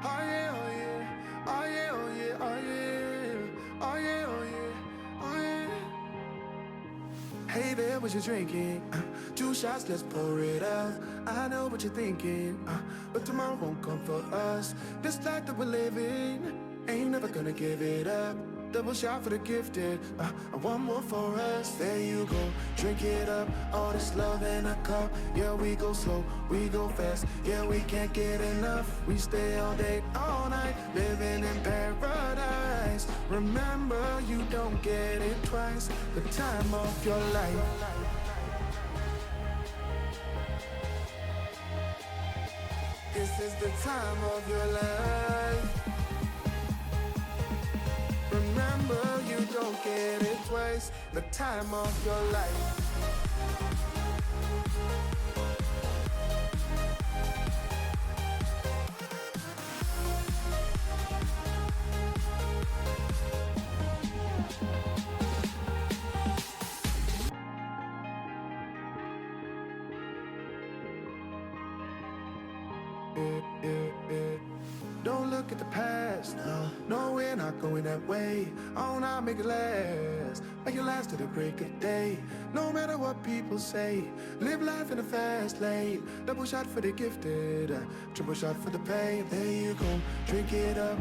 Oh yeah, oh yeah, oh yeah, oh yeah, oh yeah, oh yeah, oh yeah, oh yeah. Hey there, what you drinking? 2 shots, let's pour it out. I know what you're thinking, but tomorrow won't come for us. This life that we're living, ain't never gonna give it up. Double shot for the gifted, and one more for us. There you go, drink it up. All this love in a cup. Yeah, we go slow, we go fast. Yeah, we can't get enough. We stay all day, all night, living in paradise. Remember, you don't get it twice. The time of your life. This is the time of your life. Remember, you don't get it twice. The time of your life. Don't look at the past, no, we're not going that way. Oh, now make it last, make it last to the break of day. No matter what people say, live life in a fast lane. Double shot for the gifted, triple shot for the pain. There you go, drink it up.